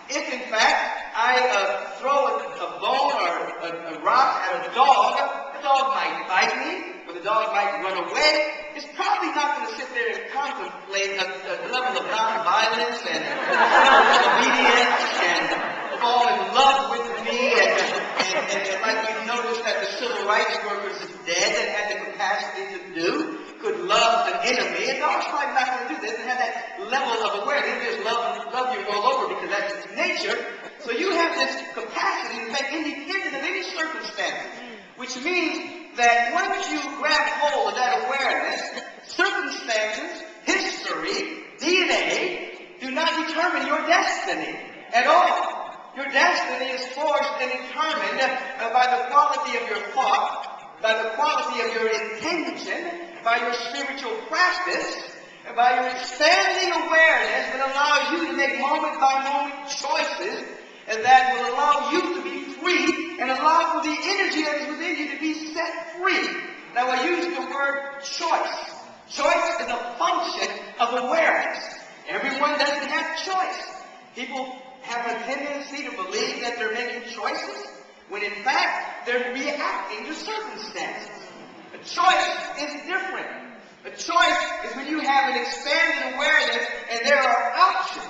If, in fact, I throw a bone or a rock at a dog, the dog might bite me, or the dog might run away. It's probably not going to sit there and contemplate a level of nonviolence and obedience and fall in love with me. And like you noticed that the civil rights workers is dead and had the capacity to do, could love an enemy. And dogs probably not going to do this. They doesn't have that level of awareness. They just love you all over because that's its nature. So you have this capacity to make independent of any circumstances, which means that once you grab hold of that awareness, circumstances, history, DNA do not determine your destiny at all. Your destiny is forged and determined by the quality of your thought, by the quality of your intention, by your spiritual practice, and by your expanding awareness that allows you to make moment-by-moment choices and that will allow you to be free and allow for the energy that is within you to be set free. Now, I use the word choice. Choice is a function of awareness. Everyone doesn't have choice. People have a tendency to believe that they're making choices when, in fact, they're reacting to circumstances. A choice is different. A choice is when you have an expanded awareness and there are options.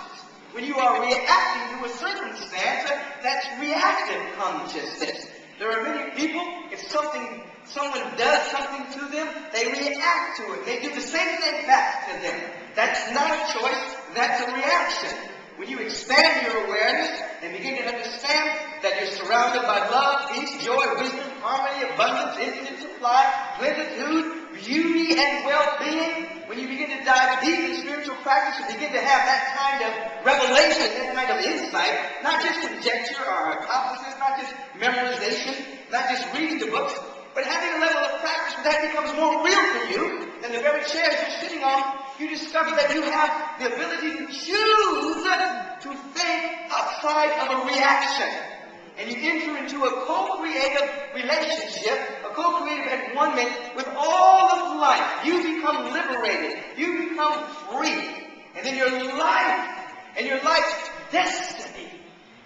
When you are reacting to a circumstance, that's reactive consciousness. There are many people, if someone does something to them, they react to it. They do the same thing back to them. That's not a choice, that's a reaction. When you expand your awareness and begin to understand that you're surrounded by love, peace, joy, wisdom, harmony, abundance, infinite supply, plenitude, beauty, and well-being, when you begin to dive deep in spiritual practice, you begin to have that kind of revelation, that kind of insight, not just conjecture or hypothesis, not just memorization, not just reading the books, but having a level of practice where that becomes more real for you than the very chairs you're sitting on. You discover that you have the ability to choose to think outside of a reaction. And you enter into a co-creative relationship, a co-creative at-one-ment with all of life. You become liberated. You become free. And then your life and your life's destiny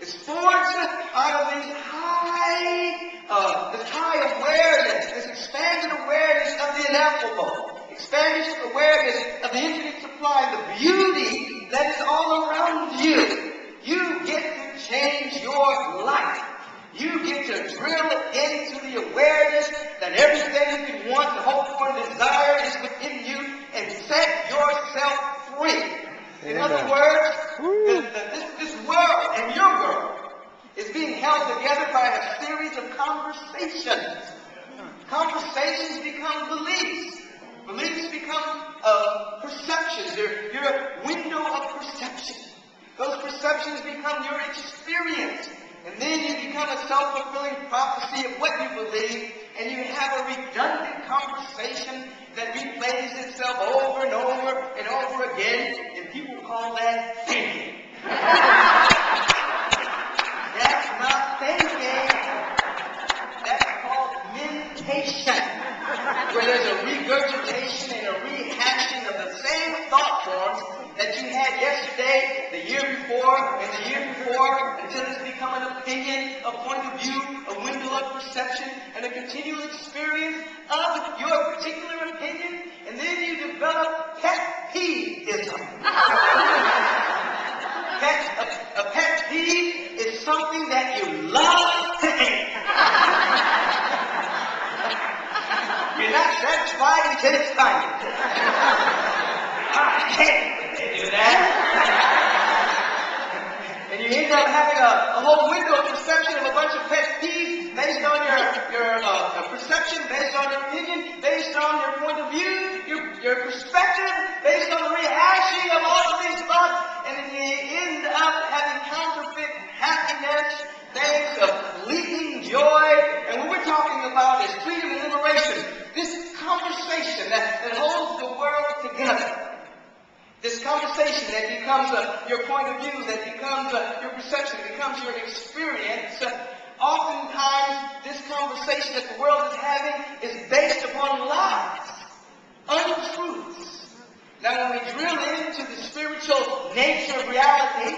is forged out of this high awareness, this expanded awareness of the ineffable, expanded awareness of the infinite supply, the beauty that is all around you. You get to change your life. You get to drill into the awareness that everything you can want and hope for and desire is within you and set yourself free. In other words, this world and your world is being held together by a series of conversations. Conversations become beliefs. Beliefs become perceptions. You're a window of perception. Those perceptions become your experience. And then you become a self-fulfilling prophecy of what you believe, and you have a redundant conversation that replays itself over and over and over again, and people call that thinking. That's not thinking. That's called mentation, where there's a regurgitation and a rehashing of the same thought forms that you had yesterday, the year before, and the year before, until it's become an opinion, a point of view, a window of perception, and a continual experience of your particular opinion, and then you develop pet peeveism. A pet peeve is something that you love to hate. You're not satisfied until it's time. I can't do that. And you end up having a whole window of perception of a bunch of pet peeves based on your perception, based on your opinion, based on your point of view, your perspective, based on the rehashing of all of these thoughts, and then you end up having counterfeit happiness, things of fleeting joy. And what we're talking about is freedom and liberation. This conversation that holds the world together. This conversation that becomes your point of view, that becomes your perception, becomes your experience. Oftentimes, this conversation that the world is having is based upon lies, untruths. Now, when we drill into the spiritual nature of reality,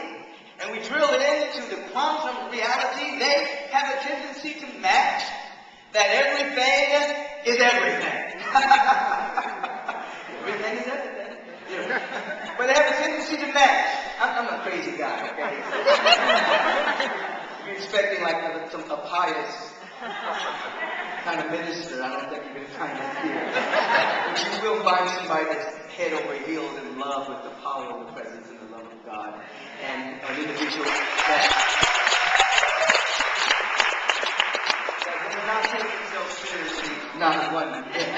and we drill into into the quantum reality, they have a tendency to match that everything is everything. Everything is everything. Yeah. But they have a tendency to match. I'm a crazy guy, okay? You're expecting like a pious kind of minister. I don't think you're going to find that here. But you will find somebody that's head over heels in love with the power and the presence and the love of God. And an individual that does not take himself seriously, not one bit.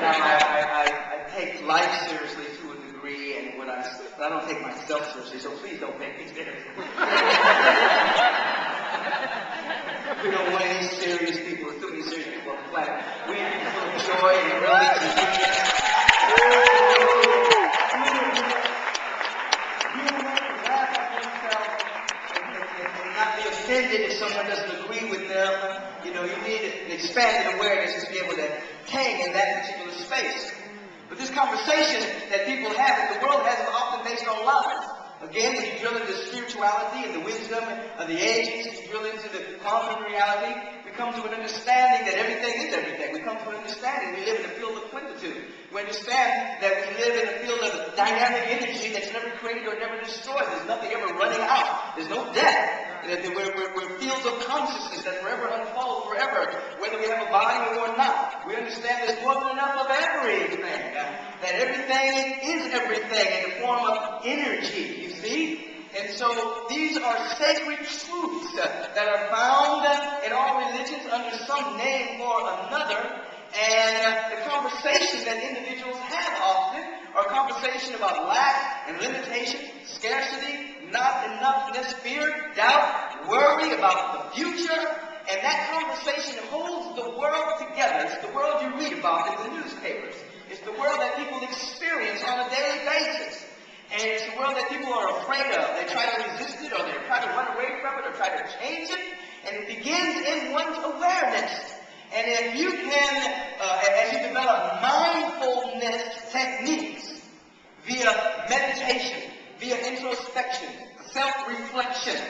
Now, I take life seriously to a degree, and but I don't take myself seriously, so please don't take me seriously. We don't want any serious people. There's too many serious people on the planet. We need people of joy and relief and happiness. You don't have to laugh at yourself and not be offended if someone doesn't agree with them. You know, you need an expanded awareness to be able to hang in that particular space. But this conversation that people have in the world has often based on lies. Again, when you drill into spirituality and the wisdom of the ages, you drill into the quantum reality, we come to an understanding that everything is everything. We come to an understanding we live in a field of plenitude. We understand that we live in a field of dynamic energy that's never created or never destroyed. There's nothing ever running out. There's no death. We're fields of consciousness that forever unfold forever, whether we have a body or not. We understand there's more than enough of everything. That everything is everything in the form of energy. You see? And so these are sacred truths that are found in all religions under some name or another. And the conversation that individuals have often are a conversation about lack and limitation, scarcity, not enoughness, fear, doubt, worry about the future. And that conversation holds the world together. It's the world you read about in the newspapers. It's the world that people experience on a daily basis. And it's the world that people are afraid of. They try to resist it, or they try to run away from it, or try to change it. And it begins in one's awareness. And if you can, as you develop mindfulness techniques via meditation, via introspection, self-reflection,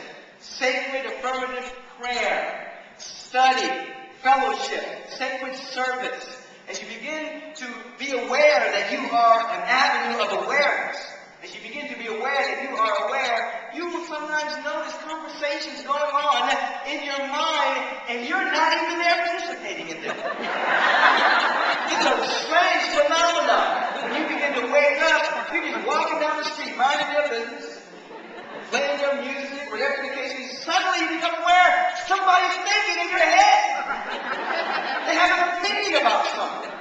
sacred affirmative prayer, study, fellowship, sacred service, as you begin to be aware that you are an avenue of awareness, as you begin to be aware that you are aware, you will sometimes notice conversations going on in your mind, and you're not even there participating in them. It's a strange phenomenon. When you begin to wake up, you're just walking down the street, minding your business, playing your music, whatever the case is. Suddenly you become aware somebody's thinking in your head. They have an opinion about something.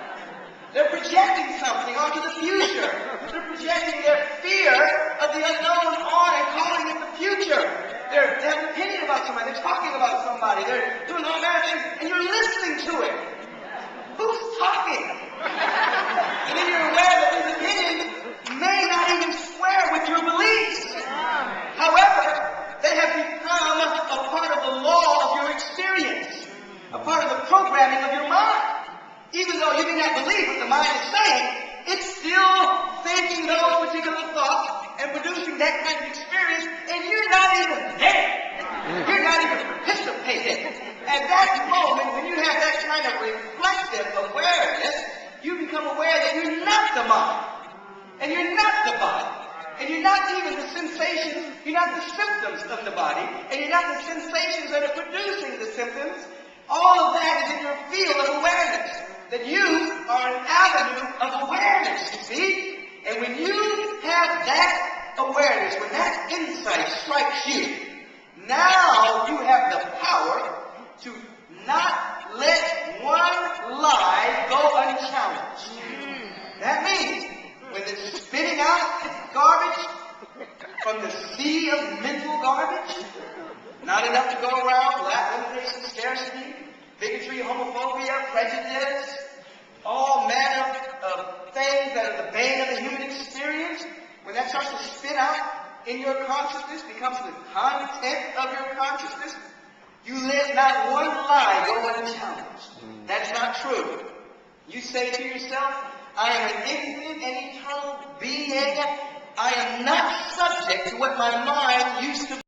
They're projecting something onto the future. They're projecting their fear of the unknown on and calling it the future. They have an opinion about somebody. They're talking about somebody. They're doing all that things, and you're listening to it. Who's talking? And then you're aware that this opinion may not even square with your beliefs. However, they have become a part of the law of your experience, a part of the programming of your mind. Even though you may not believe what the mind is saying, it's still thinking those particular thoughts and producing that kind of experience, and you're not even there. You're not even participating. At that moment, when you have that kind of reflective awareness, you become aware that you're not the mind, and you're not the body, and you're not even the sensations, you're not the symptoms of the body, and you're not the sensations that are producing the symptoms. All of that is in your field of awareness. That you are an avenue of awareness, you see? And when you have that awareness, when that insight strikes you, now you have the power to not let one lie go unchallenged. That means when it's spitting out its garbage from the sea of mental garbage, not enough to go around, lack, limitation, scarcity, bigotry, homophobia, prejudice, all manner of things that are the bane of the human experience, when that starts to spin out in your consciousness, becomes the content of your consciousness, you let not one lie go unchallenged. That's not true. You say to yourself, I am an infinite and eternal being. I am not subject to what my mind used to be.